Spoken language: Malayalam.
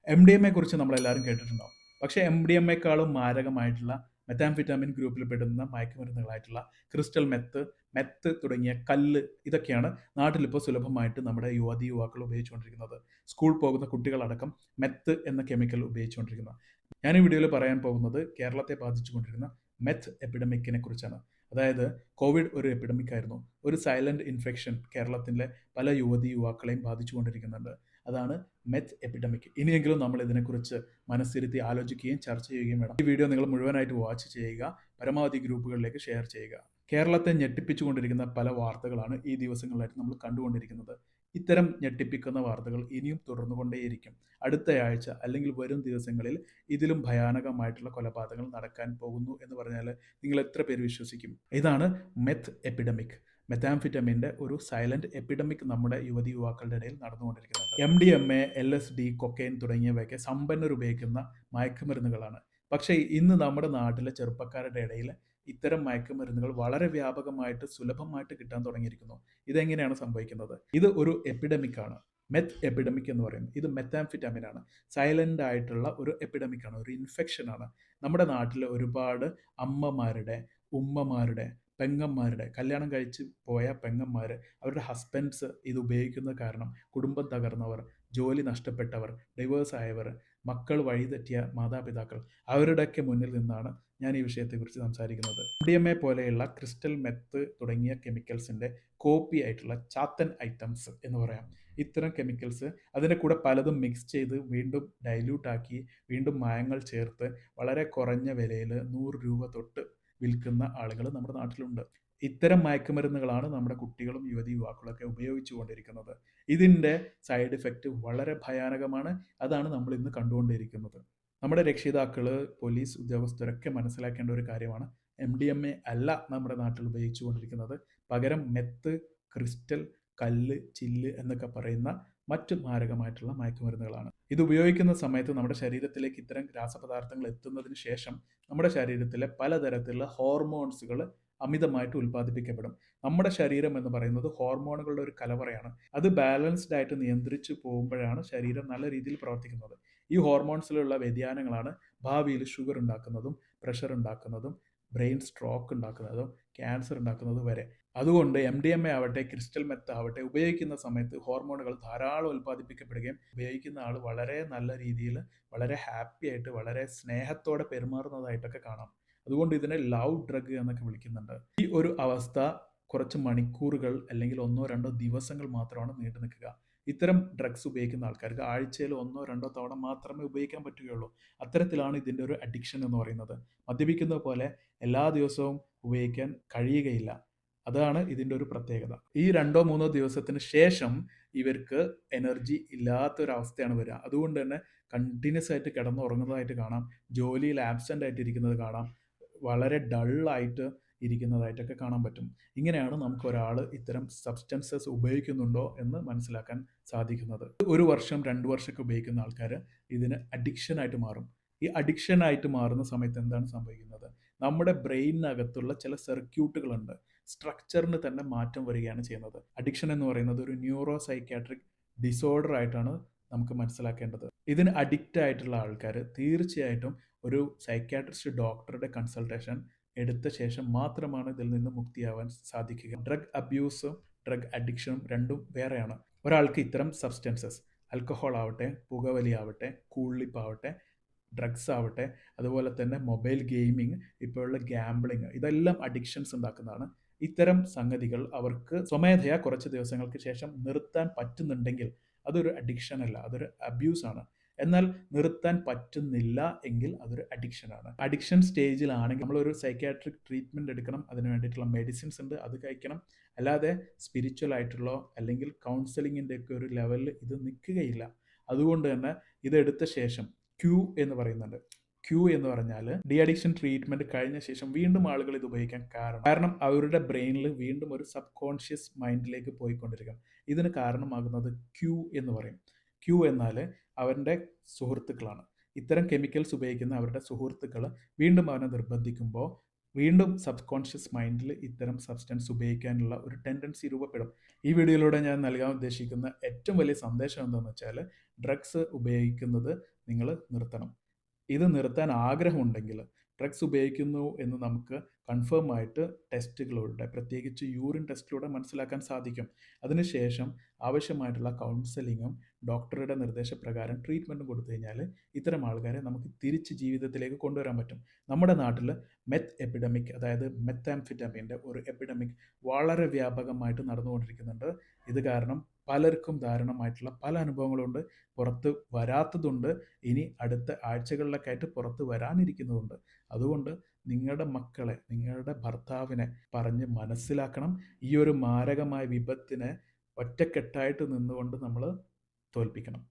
MDMA കുറിച്ച് നമ്മളെല്ലാവരും കേട്ടിട്ടുണ്ടാവും. പക്ഷേ MDMAക്കാളും മാരകമായിട്ടുള്ള മെത്താംഫെറ്റാമിൻ ഗ്രൂപ്പിൽ പെടുന്ന മയക്കുമരുന്നുകളായിട്ടുള്ള ക്രിസ്റ്റൽ മെത്ത്, മെത്ത് തുടങ്ങിയ കല്ല് ഇതൊക്കെയാണ് നാട്ടിലിപ്പോൾ സുലഭമായിട്ട് നമ്മുടെ യുവതി യുവാക്കൾ ഉപയോഗിച്ചുകൊണ്ടിരിക്കുന്നത്. സ്കൂൾ പോകുന്ന കുട്ടികളടക്കം മെത്ത് എന്ന കെമിക്കൽ ഉപയോഗിച്ചുകൊണ്ടിരിക്കുന്നത്. ഞാൻ ഈ വീഡിയോയിൽ പറയാൻ പോകുന്നത് കേരളത്തെ ബാധിച്ചുകൊണ്ടിരിക്കുന്ന മെത്ത് എപ്പിഡമിക്കിനെ കുറിച്ചാണ്. അതായത് കോവിഡ് ഒരു എപ്പിഡമിക് ആയിരുന്നു. ഒരു സൈലന്റ് ഇൻഫെക്ഷൻ കേരളത്തിലെ പല യുവതി യുവാക്കളെയും ബാധിച്ചുകൊണ്ടിരിക്കുന്നുണ്ട്. അതാണ് മെത്ത് എപ്പിഡമിക്. ഇനിയെങ്കിലും നമ്മൾ ഇതിനെക്കുറിച്ച് മനസ്സിരുത്തി ആലോചിക്കുകയും ചർച്ച ചെയ്യുകയും വേണം. ഈ വീഡിയോ നിങ്ങൾ മുഴുവനായിട്ട് വാച്ച് ചെയ്യുക, പരമാവധി ഗ്രൂപ്പുകളിലേക്ക് ഷെയർ ചെയ്യുക. കേരളത്തെ ഞെട്ടിപ്പിച്ചുകൊണ്ടിരിക്കുന്ന പല വാർത്തകളാണ് ഈ ദിവസങ്ങളിലായിട്ട് നമ്മൾ കണ്ടുകൊണ്ടിരിക്കുന്നത്. ഇത്തരം ഞെട്ടിപ്പിക്കുന്ന വാർത്തകൾ ഇനിയും തുടർന്നുകൊണ്ടേയിരിക്കും. അടുത്തയാഴ്ച അല്ലെങ്കിൽ വരും ദിവസങ്ങളിൽ ഇതിലും ഭയാനകമായിട്ടുള്ള കൊലപാതകങ്ങൾ നടക്കാൻ പോകുന്നു എന്ന് പറഞ്ഞാൽ നിങ്ങൾ എത്ര പേര് വിശ്വസിക്കും? ഇതാണ് മെത്ത് എപ്പിഡമിക്. മെത്താംഫിറ്റമിൻ്റെ ഒരു സൈലന്റ് എപ്പിഡമിക് നമ്മുടെ യുവതി യുവാക്കളുടെ ഇടയിൽ നടന്നുകൊണ്ടിരിക്കുന്നുണ്ട്. MDMA, LSD, കൊക്കൈൻ തുടങ്ങിയവയൊക്കെ സമ്പന്നർ ഉപയോഗിക്കുന്ന മയക്കുമരുന്നുകളാണ്. പക്ഷേ ഇന്ന് നമ്മുടെ നാട്ടിലെ ചെറുപ്പക്കാരുടെ ഇടയിൽ ഇത്തരം മയക്കുമരുന്നുകൾ വളരെ വ്യാപകമായിട്ട് സുലഭമായിട്ട് കിട്ടാൻ തുടങ്ങിയിരിക്കുന്നു. ഇതെങ്ങനെയാണ് സംഭവിക്കുന്നത്? ഇത് ഒരു എപ്പിഡമിക് ആണ്. മെത്ത് എപ്പിഡമിക് എന്ന് പറയും. ഇത് മെത്താംഫിറ്റാമിൻ ആണ്. സൈലന്റ് ആയിട്ടുള്ള ഒരു എപ്പിഡമിക് ആണ്, ഒരു ഇൻഫെക്ഷൻ ആണ്. നമ്മുടെ നാട്ടിൽ ഒരുപാട് അമ്മമാരുടെ, ഉമ്മമാരുടെ, പെങ്ങന്മാരുടെ, കല്യാണം കഴിച്ച് പോയ പെങ്ങന്മാർ, അവരുടെ ഹസ്ബൻഡ്സ് ഇത് ഉപയോഗിക്കുന്നത് കാരണം കുടുംബം തകർന്നവർ, ജോലി നഷ്ടപ്പെട്ടവർ, ഡിവോഴ്സ് ആയവർ, മക്കൾ വഴിതെറ്റിയ മാതാപിതാക്കൾ, അവരുടെയൊക്കെ മുന്നിൽ നിന്നാണ് ഞാൻ ഈ വിഷയത്തെക്കുറിച്ച് സംസാരിക്കുന്നത്. MDMA പോലെയുള്ള ക്രിസ്റ്റൽ മെത്ത് തുടങ്ങിയ കെമിക്കൽസിൻ്റെ കോപ്പി ആയിട്ടുള്ള ചാത്തൻ ഐറ്റംസ് എന്ന് പറയാം. ഇത്തരം കെമിക്കൽസ് അതിൻ്റെ കൂടെ പലതും മിക്സ് ചെയ്ത് വീണ്ടും ഡൈല്യൂട്ടാക്കി വീണ്ടും മായങ്ങൾ ചേർത്ത് വളരെ കുറഞ്ഞ വിലയിൽ 100 രൂപ തൊട്ട് വിൽക്കുന്ന ആളുകൾ നമ്മുടെ നാട്ടിലുണ്ട്. ഇത്തരം മയക്കുമരുന്നുകളാണ് നമ്മുടെ കുട്ടികളും യുവതി യുവാക്കളൊക്കെ ഉപയോഗിച്ചു കൊണ്ടിരിക്കുന്നത്. ഇതിൻ്റെ സൈഡ് ഇഫക്റ്റ് വളരെ ഭയാനകമാണ്. അതാണ് നമ്മൾ ഇന്ന് കണ്ടുകൊണ്ടിരിക്കുന്നത്. നമ്മുടെ രക്ഷിതാക്കൾ, പോലീസ് ഉദ്യോഗസ്ഥരൊക്കെ മനസ്സിലാക്കേണ്ട ഒരു കാര്യമാണ്, MDMA അല്ല നമ്മുടെ നാട്ടിൽ ഉപയോഗിച്ചു കൊണ്ടിരിക്കുന്നത്. പകരം മെത്ത്, ക്രിസ്റ്റൽ, കല്ല്, ചില്ല് എന്നൊക്കെ പറയുന്ന മറ്റു മാരകമായിട്ടുള്ള മയക്കുമരുന്നുകളാണ്. ഇത് ഉപയോഗിക്കുന്ന സമയത്ത് നമ്മുടെ ശരീരത്തിലേക്ക് ഇത്തരം രാസപദാർത്ഥങ്ങൾ എത്തുന്നതിന് ശേഷം നമ്മുടെ ശരീരത്തിലെ പലതരത്തിലുള്ള ഹോർമോൺസുകൾ അമിതമായിട്ട് ഉൽപ്പാദിപ്പിക്കപ്പെടും. നമ്മുടെ ശരീരം എന്ന് പറയുന്നത് ഹോർമോണുകളുടെ ഒരു കലവറയാണ്. അത് ബാലൻസ്ഡ് ആയിട്ട് നിയന്ത്രിച്ചു പോകുമ്പോഴാണ് ശരീരം നല്ല രീതിയിൽ പ്രവർത്തിക്കുന്നത്. ഈ ഹോർമോൺസിലുള്ള വ്യതിയാനങ്ങളാണ് ഭാവിയിൽ ഷുഗർ ഉണ്ടാക്കുന്നതും പ്രഷർ ഉണ്ടാക്കുന്നതും ബ്രെയിൻ സ്ട്രോക്ക് ഉണ്ടാക്കുന്നതും ക്യാൻസർ ഉണ്ടാക്കുന്നതും വരെ. അതുകൊണ്ട് MDMA ആവട്ടെ, ക്രിസ്റ്റൽ മെത്ത് ആവട്ടെ, ഉപയോഗിക്കുന്ന സമയത്ത് ഹോർമോണുകൾ ധാരാളം ഉൽപ്പാദിപ്പിക്കപ്പെടുകയും ഉപയോഗിക്കുന്ന ആൾ വളരെ നല്ല രീതിയിൽ, വളരെ ഹാപ്പി ആയിട്ട്, വളരെ സ്നേഹത്തോടെ പെരുമാറുന്നതായിട്ടൊക്കെ കാണാം. അതുകൊണ്ട് ഇതിനെ ലവ് ഡ്രഗ് എന്നൊക്കെ വിളിക്കുന്നുണ്ട്. ഈ ഒരു അവസ്ഥ കുറച്ച് മണിക്കൂറുകൾ അല്ലെങ്കിൽ 1-2 ദിവസങ്ങൾ മാത്രമാണ് നീണ്ടു നിൽക്കുക. ഇത്തരം ഡ്രഗ്സ് ഉപയോഗിക്കുന്ന ആൾക്കാർക്ക് ആഴ്ചയിൽ 1-2 തവണ മാത്രമേ ഉപയോഗിക്കാൻ പറ്റുകയുള്ളൂ. അത്തരത്തിലാണ് ഇതിൻ്റെ ഒരു അഡിക്ഷൻ എന്ന് പറയുന്നത്. മദ്യപിക്കുന്നത് പോലെ എല്ലാ ദിവസവും ഉപയോഗിക്കാൻ കഴിയുകയില്ല. അതാണ് ഇതിൻ്റെ ഒരു പ്രത്യേകത. ഈ 2-3 ദിവസത്തിന് ശേഷം ഇവർക്ക് എനർജി ഇല്ലാത്തൊരവസ്ഥയാണ് വരിക. അതുകൊണ്ട് തന്നെ കണ്ടിന്യൂസ് ആയിട്ട് കിടന്നുറങ്ങുന്നതായിട്ട് കാണാം, ജോലിയിൽ ആബ്സെൻ്റ് ആയിട്ട് ഇരിക്കുന്നത് കാണാം, വളരെ ഡള്ളായിട്ട് ഇരിക്കുന്നതായിട്ടൊക്കെ കാണാൻ പറ്റും. ഇങ്ങനെയാണ് നമുക്ക് ഒരാൾ ഇത്തരം സബ്സ്റ്റൻസസ് ഉപയോഗിക്കുന്നുണ്ടോ എന്ന് മനസ്സിലാക്കാൻ സാധിക്കുന്നത്. 1 വർഷം 2 വർഷമൊക്കെ ഉപയോഗിക്കുന്ന ആൾക്കാർ ഇതിന് അഡിക്ഷനായിട്ട് മാറും. ഈ അഡിക്ഷനായിട്ട് മാറുന്ന സമയത്ത് എന്താണ് സംഭവിക്കുന്നത്? നമ്മുടെ ബ്രെയിനിനകത്തുള്ള ചില സർക്യൂട്ടുകളുണ്ട്, സ്ട്രക്ചറിന് തന്നെ മാറ്റം വരികയാണ് ചെയ്യുന്നത്. അഡിക്ഷൻ എന്ന് പറയുന്നത് ഒരു ന്യൂറോ സൈക്യാട്രിക് ഡിസോർഡർ ആയിട്ടാണ് നമുക്ക് മനസ്സിലാക്കേണ്ടത്. ഇതിന് അഡിക്റ്റ് ആയിട്ടുള്ള ആൾക്കാർ തീർച്ചയായിട്ടും ഒരു സൈക്യാട്രിസ്റ്റ് ഡോക്ടറുടെ കൺസൾട്ടേഷൻ എടുത്ത ശേഷം മാത്രമാണ് ഇതിൽ നിന്ന് മുക്തിയാവാൻ സാധിക്കുക. ഡ്രഗ് അബ്യൂസും ഡ്രഗ് അഡിക്ഷനും രണ്ടും വേറെയാണ്. ഒരാൾക്ക് ഇത്തരം സബ്സ്റ്റൻസസ്, ആൽക്കഹോൾ ആവട്ടെ, പുകവലി ആവട്ടെ, കൂളിപ്പ് ആവട്ടെ, ഡ്രഗ്സ് ആവട്ടെ, അതുപോലെ തന്നെ മൊബൈൽ ഗെയിമിംഗ്, ഇപ്പോഴുള്ള ഗാംബ്ലിങ്, ഇതെല്ലാം അഡിക്ഷൻസ് ഉണ്ടാക്കുന്നതാണ്. ഇത്തരം സംഗതികൾ അവർക്ക് സ്വമേധയാ കുറച്ച് ദിവസങ്ങൾക്ക് ശേഷം നിർത്താൻ പറ്റുന്നുണ്ടെങ്കിൽ അതൊരു അഡിക്ഷൻ അല്ല, അതൊരു അബ്യൂസാണ്. എന്നാൽ നിർത്താൻ പറ്റുന്നില്ല എങ്കിൽ അതൊരു അഡിക്ഷനാണ്. അഡിക്ഷൻ സ്റ്റേജിലാണെങ്കിൽ നമ്മളൊരു സൈക്യാട്രിക് ട്രീറ്റ്മെൻറ്റ് എടുക്കണം. അതിന് വേണ്ടിയിട്ടുള്ള മെഡിസിൻസ് ഉണ്ട്, അത് കഴിക്കണം. അല്ലാതെ സ്പിരിച്വൽ ആയിട്ടുള്ള അല്ലെങ്കിൽ കൗൺസിലിങ്ങിൻ്റെ ഒക്കെ ഒരു ലെവലിൽ ഇത് നിൽക്കുകയില്ല. അതുകൊണ്ട് തന്നെ ഇതെടുത്ത ശേഷം ക്യൂ എന്ന് പറയുന്നുണ്ട്. ക്യൂ എന്ന് പറഞ്ഞാൽ ഡി അഡിക്ഷൻ ട്രീറ്റ്മെൻറ്റ് കഴിഞ്ഞ ശേഷം വീണ്ടും ആളുകൾ ഇത് ഉപയോഗിക്കാൻ കാരണം അവരുടെ ബ്രെയിനിൽ വീണ്ടും ഒരു സബ് കോൺഷ്യസ് മൈൻഡിലേക്ക് പോയിക്കൊണ്ടിരിക്കും. ഇതിന് കാരണമാകുന്നത് ക്യൂ എന്ന് പറയും. ക്യൂ എന്നാൽ അവൻ്റെ സുഹൃത്തുക്കളാണ്. ഇത്തരം കെമിക്കൽസ് ഉപയോഗിക്കുന്ന അവരുടെ സുഹൃത്തുക്കൾ വീണ്ടും അവനെ നിർബന്ധിക്കുമ്പോൾ വീണ്ടും സബ് കോൺഷ്യസ് മൈൻഡിൽ ഇത്തരം സബ്സ്റ്റൻസ് ഉപയോഗിക്കാനുള്ള ഒരു ടെൻഡൻസി രൂപപ്പെടും. ഈ വീഡിയോയിലൂടെ ഞാൻ നൽകാൻ ഉദ്ദേശിക്കുന്ന ഏറ്റവും വലിയ സന്ദേശം എന്താണെന്ന് വെച്ചാൽ, ഡ്രഗ്സ് ഉപയോഗിക്കുന്നത് നിങ്ങൾ നിർത്തണം. ഇത് നിർത്താൻ ആഗ്രഹമുണ്ടെങ്കിൽ ഡ്രഗ്സ് ഉപയോഗിക്കുന്നു എന്ന് നമുക്ക് കൺഫേം ആയിട്ട് ടെസ്റ്റുകളിലൂടെ, പ്രത്യേകിച്ച് യൂറിൻ ടെസ്റ്റിലൂടെ മനസ്സിലാക്കാൻ സാധിക്കും. അതിനുശേഷം ആവശ്യമായിട്ടുള്ള കൗൺസിലിങ്ങും ഡോക്ടറുടെ നിർദ്ദേശപ്രകാരം ട്രീറ്റ്മെൻറ്റും കൊടുത്തു കഴിഞ്ഞാൽ ഇത്തരം ആൾക്കാരെ നമുക്ക് തിരിച്ച് ജീവിതത്തിലേക്ക് കൊണ്ടുവരാൻ പറ്റും. നമ്മുടെ നാട്ടിൽ മെത്ത് എപ്പിഡമിക്, അതായത് മെത്താംഫിറ്റമിൻ്റെ ഒരു എപ്പിഡമിക് വളരെ വ്യാപകമായിട്ട് നടന്നുകൊണ്ടിരിക്കുന്നുണ്ട്. ഇത് കാരണം പലർക്കും ദാരുണമായിട്ടുള്ള പല അനുഭവങ്ങളുണ്ട്, പുറത്ത് വരാത്തതുണ്ട്, ഇനി അടുത്ത ആഴ്ചകളിലൊക്കെ ആയിട്ട് പുറത്ത് വരാനിരിക്കുന്നതുണ്ട്. അതുകൊണ്ട് നിങ്ങളുടെ മക്കളെ, നിങ്ങളുടെ ഭർത്താവിനെ പറഞ്ഞ് മനസ്സിലാക്കണം. ഈ ഒരു മാരകമായ വിപത്തിനെ ഒറ്റക്കെട്ടായിട്ട് നിന്നുകൊണ്ട് നമ്മൾ തോൽപ്പിക്കണം.